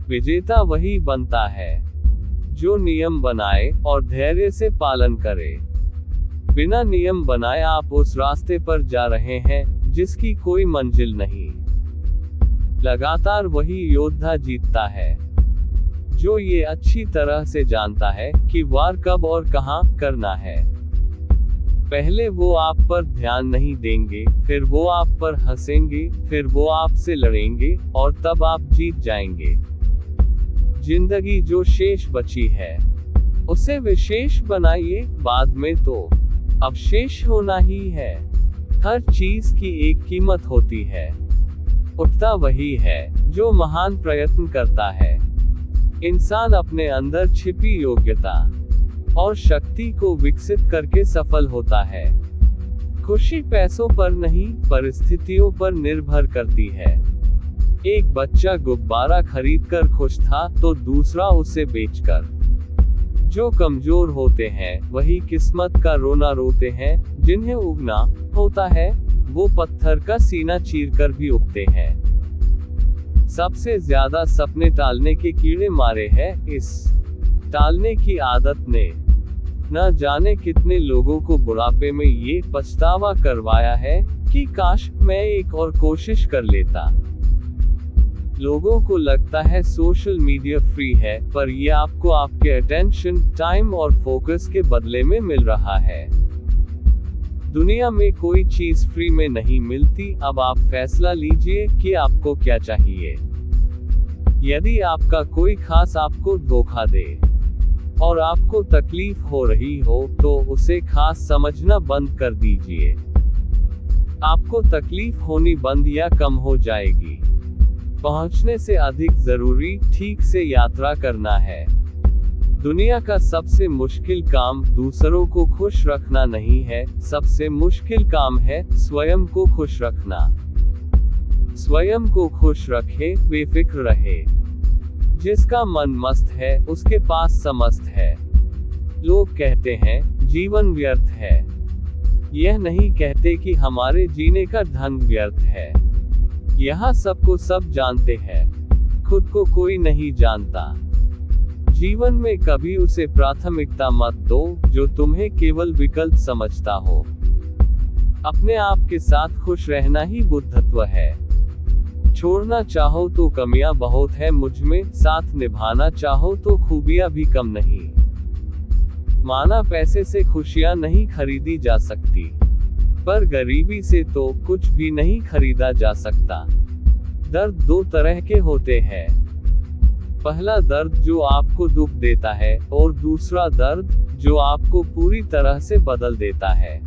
विजेता वही बनता है जो नियम बनाए और धैर्य से पालन करे। बिना नियम बनाए आप उस रास्ते पर जा रहे हैं जिसकी कोई मंजिल नहीं। लगातार वही योद्धा जीतता है जो ये अच्छी तरह से जानता है कि वार कब और कहां करना है। पहले वो आप पर ध्यान नहीं देंगे, फिर वो आप पर हंसेंगे, फिर वो आपसे लड़ेंगे और तब आप जीत जाएंगे। जिंदगी जो शेष बची है उसे विशेष बनाइए, बाद में तो अवशेष होना ही है। हर चीज की एक कीमत होती है, उठता वही है जो महान प्रयत्न करता है। इंसान अपने अंदर छिपी योग्यता और शक्ति को विकसित करके सफल होता है। खुशी पैसों पर नहीं, परिस्थितियों पर निर्भर करती है। एक बच्चा गुब्बारा खरीदकर खुश था तो दूसरा उसे बेचकर। जो कमजोर होते हैं वही किस्मत का रोना रोते हैं, जिन्हें उगना होता है वो पत्थर का सीना चीरकर भी उगते हैं। सबसे ज्यादा सपने टालने के कीड़े मारे हैं इस टालने की आदत ने। न जाने कितने लोगों को बुढ़ापे में ये पछतावा करवाया है कि काश मैं एक और कोशिश कर लेता। लोगों को लगता है सोशल मीडिया फ्री है, पर ये आपको आपके अटेंशन, टाइम और फोकस के बदले में मिल रहा है। दुनिया में कोई चीज फ्री में नहीं मिलती। अब आप फैसला लीजिए कि आपको क्या चाहिए। यदि आपका कोई खास आपको धोखा दे और आपको तकलीफ हो रही हो तो उसे खास समझना बंद कर दीजिए। आपको तकलीफ होनी बंद या कम हो जाएगी। पहुंचने से अधिक जरूरी ठीक से यात्रा करना है। दुनिया का सबसे मुश्किल काम दूसरों को खुश रखना नहीं है, सबसे मुश्किल काम है स्वयं को खुश रखना। स्वयं को खुश रखे, बेफिक्र रहे। जिसका मन मस्त है उसके पास समस्त है। लोग कहते हैं जीवन व्यर्थ है, यह नहीं कहते कि हमारे जीने का ढंग व्यर्थ है। यहाँ सबको सब जानते हैं, खुद को कोई नहीं जानता। जीवन में कभी उसे प्राथमिकता मत दो जो तुम्हें केवल विकल्प समझता हो। अपने आप के साथ खुश रहना ही बुद्धत्व है। छोड़ना चाहो तो कमियां बहुत है मुझमें, साथ निभाना चाहो तो खूबियां भी कम नहीं। माना पैसे से खुशियां नहीं खरीदी जा सकती, पर गरीबी से तो कुछ भी नहीं खरीदा जा सकता। दर्द दो तरह के होते हैं। पहला दर्द जो आपको दुख देता है और दूसरा दर्द जो आपको पूरी तरह से बदल देता है।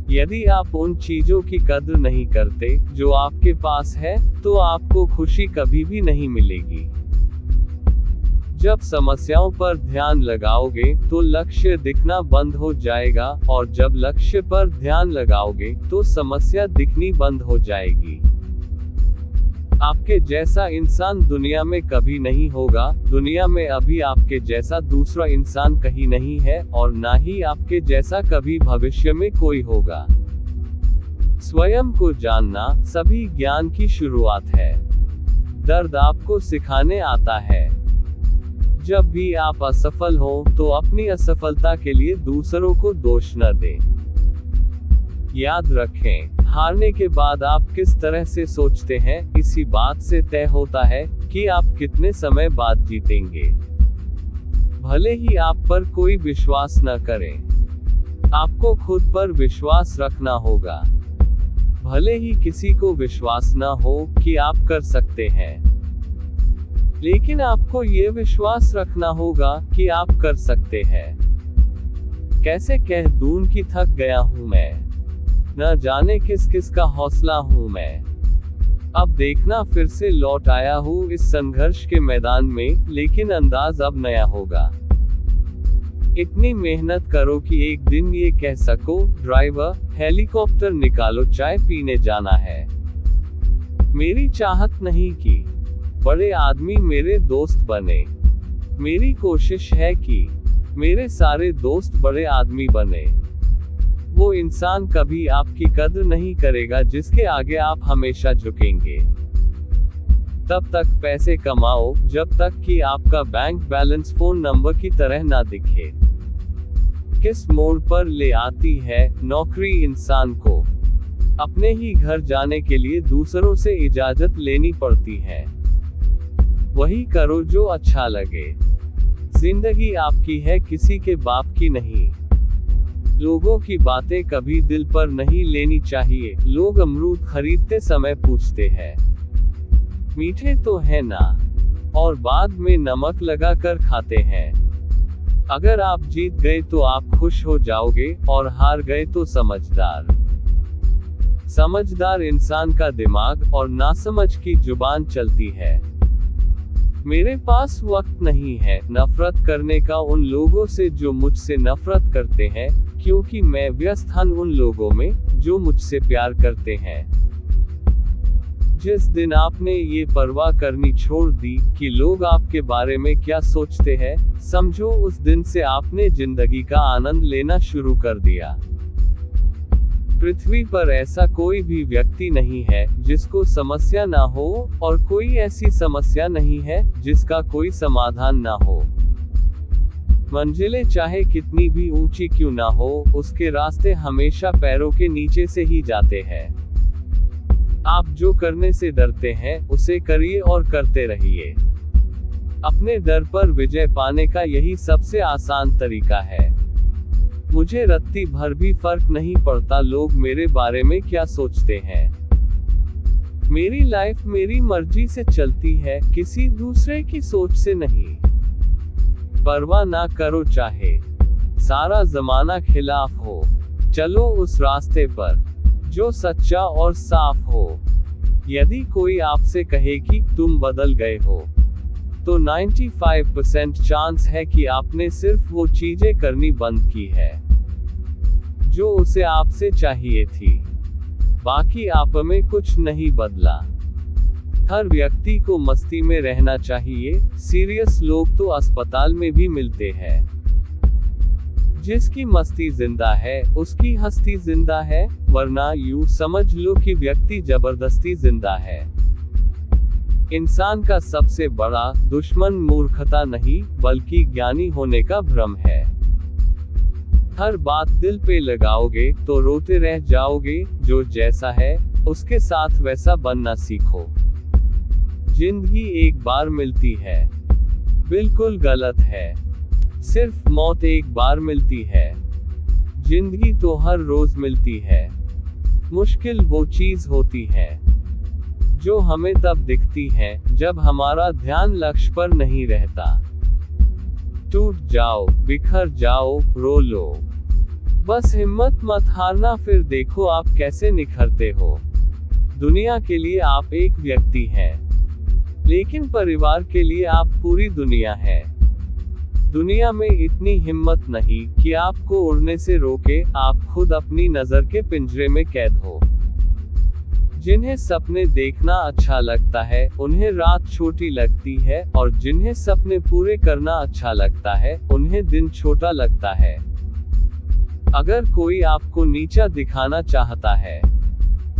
यदि आप उन चीजों की कद्र नहीं करते जो आपके पास है तो आपको खुशी कभी भी नहीं मिलेगी। जब समस्याओं पर ध्यान लगाओगे तो लक्ष्य दिखना बंद हो जाएगा, और जब लक्ष्य पर ध्यान लगाओगे तो समस्या दिखनी बंद हो जाएगी। आपके जैसा इंसान दुनिया में कभी नहीं होगा। दुनिया में अभी आपके जैसा दूसरा इंसान कहीं नहीं है, और ना ही आपके जैसा कभी भविष्य में कोई होगा। स्वयं को जानना सभी ज्ञान की शुरुआत है। दर्द आपको सिखाने आता है। जब भी आप असफल हो तो अपनी असफलता के लिए दूसरों को दोष न दें। याद रखें, हारने के बाद आप किस तरह से सोचते हैं इसी बात से तय होता है कि आप कितने समय बाद जीतेंगे। भले ही आप पर कोई विश्वास न करे, आपको खुद पर विश्वास रखना होगा। भले ही किसी को विश्वास न हो कि आप कर सकते हैं, लेकिन आपको ये विश्वास रखना होगा कि आप कर सकते हैं। कैसे कह दूं कि थक गया हूं मैं, न जाने किस किस का हौसला हूं मैं। अब देखना फिर से लौट आया हूं इस संघर्ष के मैदान में, लेकिन अंदाज अब नया होगा। इतनी मेहनत करो कि एक दिन ये कह सको, ड्राइवर हेलीकॉप्टर निकालो, चाय पीने जाना है। मेरी चाहत नहीं कि बड़े आदमी मेरे दोस्त बने। मेरी कोशिश है कि मेरे सारे दोस्त बड़े आदमी बने। वो इंसान कभी आपकी कद्र नहीं करेगा जिसके आगे आप हमेशा झुकेंगे। तब तक पैसे कमाओ जब तक कि आपका बैंक बैलेंस फोन नंबर की तरह ना दिखे। किस मोड़ पर ले आती है नौकरी इंसान को अपने ही घर जाने के लिए दूसरों से इजाजत लेनी पड़ती है। वही करो जो अच्छा लगे। जिंदगी आपकी है, किसी के बाप की नहीं। लोगों की बातें कभी दिल पर नहीं लेनी चाहिए। लोग अमरूद खरीदते समय पूछते हैं, मीठे तो है ना, और बाद में नमक लगा कर खाते हैं। अगर आप जीत गए तो आप खुश हो जाओगे, और हार गए तो समझदार इंसान का दिमाग और नासमझ की जुबान चलती है। मेरे पास वक्त नहीं है नफरत करने का उन लोगों से जो मुझसे नफरत करते हैं, क्योंकि मैं व्यस्त हूं उन लोगों में जो मुझसे प्यार करते हैं। जिस दिन आपने ये परवाह करनी छोड़ दी कि लोग आपके बारे में क्या सोचते हैं, समझो उस दिन से आपने जिंदगी का आनंद लेना शुरू कर दिया। पृथ्वी पर ऐसा कोई भी व्यक्ति नहीं है जिसको समस्या ना हो, और कोई ऐसी समस्या नहीं है जिसका कोई समाधान ना हो। मंजिलें चाहे कितनी भी ऊंची क्यों ना हो, उसके रास्ते हमेशा पैरों के नीचे से ही जाते हैं। आप जो करने से डरते हैं उसे करिए और करते रहिए। अपने डर पर विजय पाने का यही सबसे आसान तरीका है। मुझे रत्ती भर भी फर्क नहीं पड़ता लोग मेरे बारे में क्या सोचते हैं। मेरी लाइफ मेरी मर्जी से चलती है, किसी दूसरे की सोच से नहीं। परवाह ना करो चाहे सारा जमाना खिलाफ हो, चलो उस रास्ते पर जो सच्चा और साफ हो। यदि कोई आपसे कहे कि तुम बदल गए हो, तो 95% चांस है कि आपने सिर्फ वो चीजें करनी बंद की है जो उसे आपसे चाहिए थी। बाकी आप में कुछ नहीं बदला। हर व्यक्ति को मस्ती में रहना चाहिए, सीरियस लोग तो अस्पताल में भी मिलते हैं। जिसकी मस्ती जिंदा है उसकी हस्ती जिंदा है, वरना यूं समझ लो कि व्यक्ति जबरदस्ती जिंदा है। इंसान का सबसे बड़ा दुश्मन मूर्खता नहीं बल्कि ज्ञानी होने का भ्रम है। हर बात दिल पे लगाओगे तो रोते रह जाओगे। जो जैसा है उसके साथ वैसा बनना सीखो। जिंदगी एक बार मिलती है, बिल्कुल गलत है। सिर्फ मौत एक बार मिलती है। जिंदगी तो हर रोज मिलती है। मुश्किल वो चीज होती है जो हमें तब दिखती है जब हमारा ध्यान लक्ष्य पर नहीं रहता। टूट जाओ, बिखर जाओ, रो लो, बस हिम्मत मत हारना, फिर देखो आप कैसे निखरते हो। दुनिया के लिए आप एक व्यक्ति हैं, लेकिन परिवार के लिए आप पूरी दुनिया है। दुनिया में इतनी हिम्मत नहीं कि आपको उड़ने से रोके, आप खुद अपनी नजर के पिंजरे में कैद हो। जिन्हें सपने देखना अच्छा लगता है उन्हें रात छोटी लगती है, और जिन्हें सपने पूरे करना अच्छा लगता है उन्हें दिन छोटा लगता है। अगर कोई आपको नीचा दिखाना चाहता है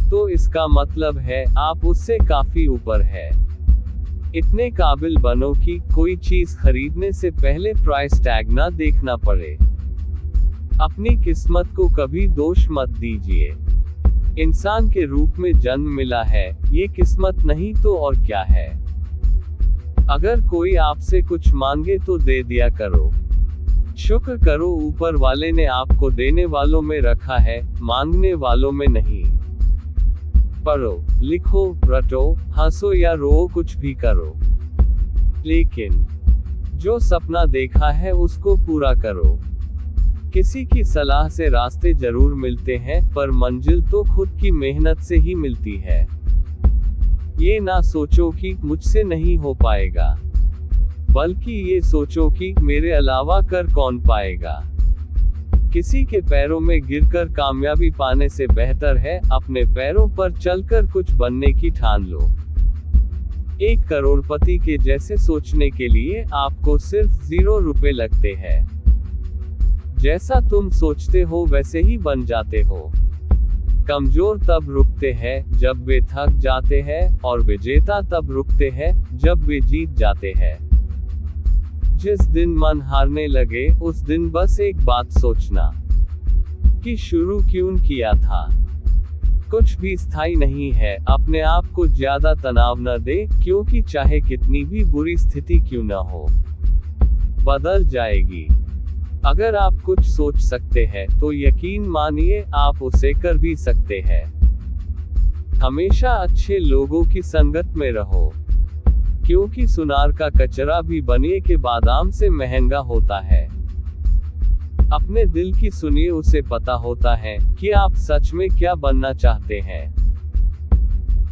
तो इसका मतलब है आप उससे काफी ऊपर है। इतने काबिल बनो कि कोई चीज खरीदने से पहले प्राइस टैग ना देखना पड़े। अपनी किस्मत को कभी दोष मत दीजिए। इंसान के रूप में जन्म मिला है, ये किस्मत नहीं तो और क्या है। अगर कोई आपसे कुछ मांगे तो दे दिया करो। शुक्र करो ऊपर वाले ने आपको देने वालों में रखा है, मांगने वालों में नहीं। पढ़ो, लिखो, रटो, हंसो या रो, कुछ भी करो, लेकिन जो सपना देखा है उसको पूरा करो। किसी की सलाह से रास्ते जरूर मिलते हैं, पर मंजिल तो खुद की मेहनत से ही मिलती है। ये ना सोचो कि मुझसे नहीं हो पाएगा, बल्कि ये सोचो कि मेरे अलावा कर कौन पाएगा। किसी के पैरों में गिरकर कामयाबी पाने से बेहतर है अपने पैरों पर चलकर कुछ बनने की ठान लो। एक करोड़पति के जैसे सोचने के लिए आपको सिर्फ 0 रुपए लगते हैं। जैसा तुम सोचते हो वैसे ही बन जाते हो। कमजोर तब रुकते हैं जब वे थक जाते हैं, और विजेता तब रुकते हैं जब वे जीत जाते हैं। जिस दिन मन हारने लगे, उस दिन बस एक बात सोचना कि शुरू क्यों किया था। कुछ भी स्थायी नहीं है। अपने आप को ज्यादा तनाव न दे, क्योंकि चाहे कितनी भी बुरी स्थिति क्यों न हो, बदल जाएगी। अगर आप कुछ सोच सकते हैं तो यकीन मानिए आप उसे कर भी सकते हैं। हमेशा अच्छे लोगों की संगत में रहो, क्योंकि सुनार का कचरा भी बनिए के बादाम से महंगा होता है। अपने दिल की सुनिए, उसे पता होता है कि आप सच में क्या बनना चाहते हैं।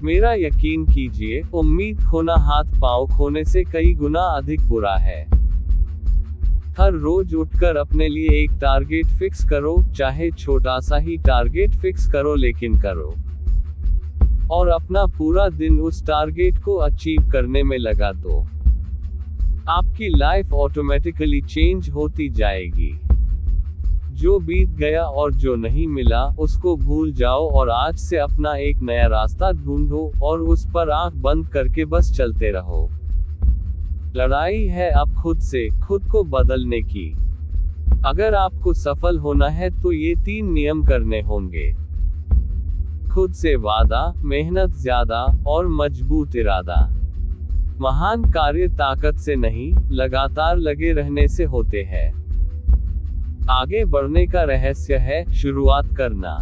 मेरा यकीन कीजिए, उम्मीद खोना हाथ पांव खोने से कई गुना अधिक बुरा है। हर रोज उठकर अपने लिए एक टारगेट फिक्स करो, चाहे छोटा सा ही टारगेट फिक्स करो, लेकिन करो। और अपना पूरा दिन उस टारगेट को अचीव करने में लगा दो। आपकी लाइफ ऑटोमेटिकली चेंज होती जाएगी। जो बीत गया और जो नहीं मिला उसको भूल जाओ, और आज से अपना एक नया रास्ता ढूंढो और उस पर आंख बंद करके बस चलते रहो। लड़ाई है अब खुद से, खुद को बदलने की। अगर आपको सफल होना है तो ये 3 नियम करने होंगे। खुद से वादा, मेहनत ज्यादा, और मजबूत इरादा। महान कार्य ताकत से नहीं, लगातार लगे रहने से होते हैं। आगे बढ़ने का रहस्य है शुरुआत करना।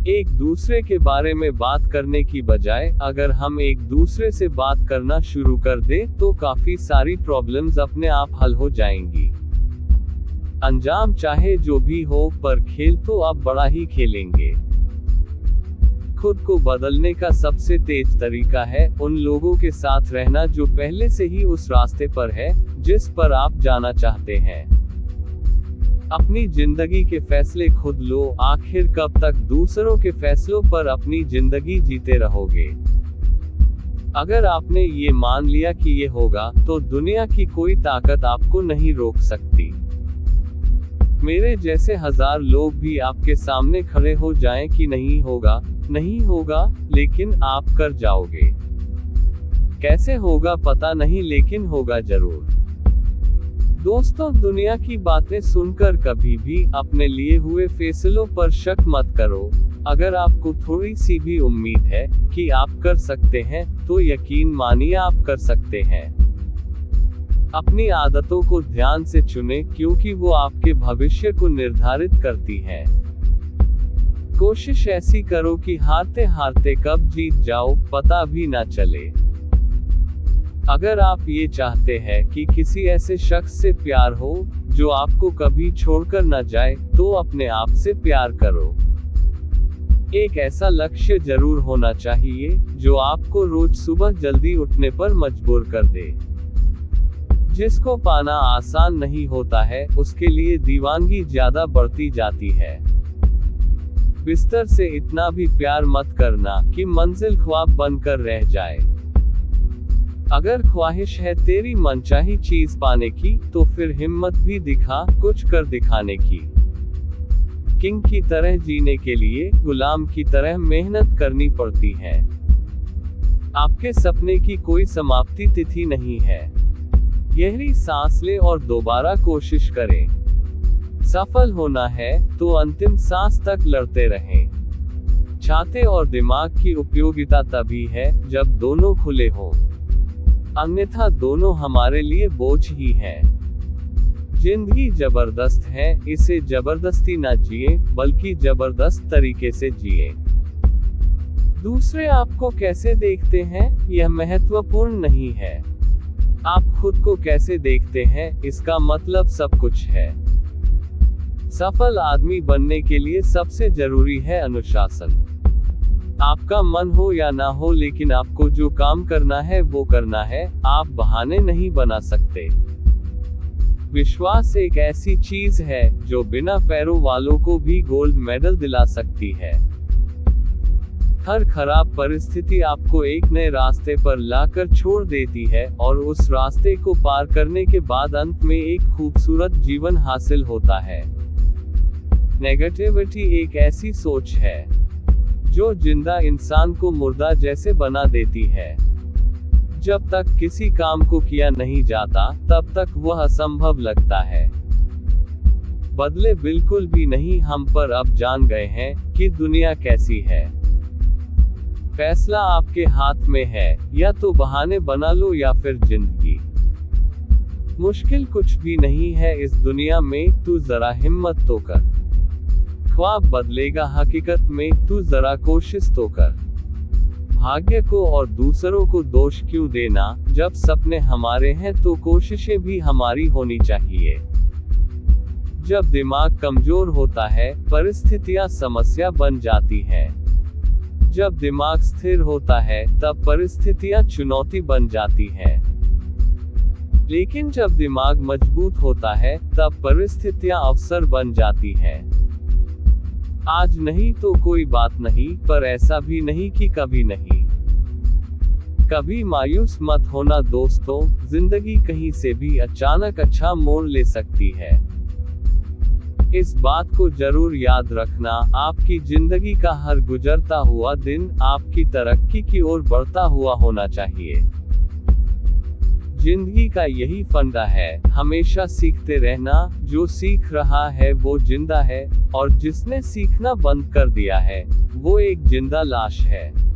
एक दूसरे के बारे में बात करने की बजाय अगर हम एक दूसरे से बात करना शुरू कर दें तो काफी सारी प्रॉब्लम्स अपने आप हल हो जाएंगी। अंजाम चाहे जो भी हो, पर खेल तो अब बड़ा ही खेलेंगे। खुद को बदलने का सबसे तेज तरीका है उन लोगों के साथ रहना जो पहले से ही उस रास्ते पर है जिस पर आप जाना चाहते हैं। अपनी जिंदगी के फैसले खुद लो, आखिर कब तक दूसरों के फैसलों पर अपनी जिंदगी जीते रहोगे। अगर आपने ये मान लिया कि ये होगा, तो दुनिया की कोई ताकत आपको नहीं रोक सकती। मेरे जैसे 1000 लोग भी आपके सामने खड़े हो जाएं कि नहीं होगा, नहीं होगा, लेकिन आप कर जाओगे। कैसे होगा पता नहीं, लेकिन होगा जरूर। दोस्तों, दुनिया की बातें सुनकर कभी भी अपने लिए हुए फैसलों पर शक मत करो। अगर आपको थोड़ी सी भी उम्मीद है कि आप कर सकते हैं, तो यकीन मानिए आप कर सकते हैं। अपनी आदतों को ध्यान से चुनें, क्योंकि वो आपके भविष्य को निर्धारित करती हैं। कोशिश ऐसी करो कि हारते हारते कब जीत जाओ पता भी ना चले। अगर आप ये चाहते हैं कि किसी ऐसे शख्स से प्यार हो जो आपको कभी छोड़कर न जाए, तो अपने आप से प्यार करो। एक ऐसा लक्ष्य जरूर होना चाहिए जो आपको रोज सुबह जल्दी उठने पर मजबूर कर दे। जिसको पाना आसान नहीं होता है, उसके लिए दीवानगी ज्यादा बढ़ती जाती है। बिस्तर से इतना भी प्यार मत करना कि मंजिल ख्वाब बनकर रह जाए। अगर ख्वाहिश है तेरी मनचाही चीज पाने की, तो फिर हिम्मत भी दिखा कुछ कर दिखाने की। किंग की तरह जीने के लिए गुलाम की तरह मेहनत करनी पड़ती है। आपके सपने की कोई समाप्ति तिथि नहीं है। गहरी सांस लें और दोबारा कोशिश करें। सफल होना है तो अंतिम सांस तक लड़ते रहें। छाते और दिमाग की उपयोगिता तभी है जब दोनों खुले हों, अन्यथा दोनों हमारे लिए बोझ ही है। जिंदगी जबरदस्त है, इसे जबरदस्ती ना जिए, बल्कि जबरदस्त तरीके से जिए। दूसरे आपको कैसे देखते हैं यह महत्वपूर्ण नहीं है, आप खुद को कैसे देखते हैं इसका मतलब सब कुछ है। सफल आदमी बनने के लिए सबसे जरूरी है अनुशासन। आपका मन हो या ना हो, लेकिन आपको जो काम करना है वो करना है, आप बहाने नहीं बना सकते। विश्वास एक ऐसी चीज है जो बिना पैरों वालों को भी गोल्ड मेडल दिला सकती है। हर खराब परिस्थिति आपको एक नए रास्ते पर लाकर छोड़ देती है, और उस रास्ते को पार करने के बाद अंत में एक खूबसूरत जीवन हासिल होता है। नेगेटिविटी एक ऐसी सोच है जो जिंदा इंसान को मुर्दा जैसे बना देती है। जब तक किसी काम को किया नहीं जाता, तब तक वह असंभव लगता है। बदले बिल्कुल भी नहीं, हम पर अब जान गए हैं कि दुनिया कैसी है। फैसला आपके हाथ में है, या तो बहाने बना लो या फिर जिंदगी। मुश्किल कुछ भी नहीं है इस दुनिया में, तू जरा हिम्मत तो कर। ख्वाब बदलेगा हकीकत में, तू जरा कोशिश तो कर। भाग्य को और दूसरों को दोष क्यों देना, जब सपने हमारे हैं तो कोशिशें भी हमारी होनी चाहिए। जब दिमाग कमजोर होता है, परिस्थितियां समस्या बन जाती हैं। जब दिमाग स्थिर होता है, तब परिस्थितियां चुनौती बन जाती हैं। लेकिन जब दिमाग मजबूत होता है, तब परिस्थितियां अवसर बन जाती हैं। आज नहीं तो कोई बात नहीं, पर ऐसा भी नहीं कि कभी नहीं। कभी मायूस मत होना दोस्तों, जिंदगी कहीं से भी अचानक अच्छा मोड़ ले सकती है। इस बात को जरूर याद रखना, आपकी जिंदगी का हर गुजरता हुआ दिन आपकी तरक्की की ओर बढ़ता हुआ होना चाहिए। जिंदगी का यही फंडा है, हमेशा सीखते रहना। जो सीख रहा है वो जिंदा है, और जिसने सीखना बंद कर दिया है, वो एक जिंदा लाश है।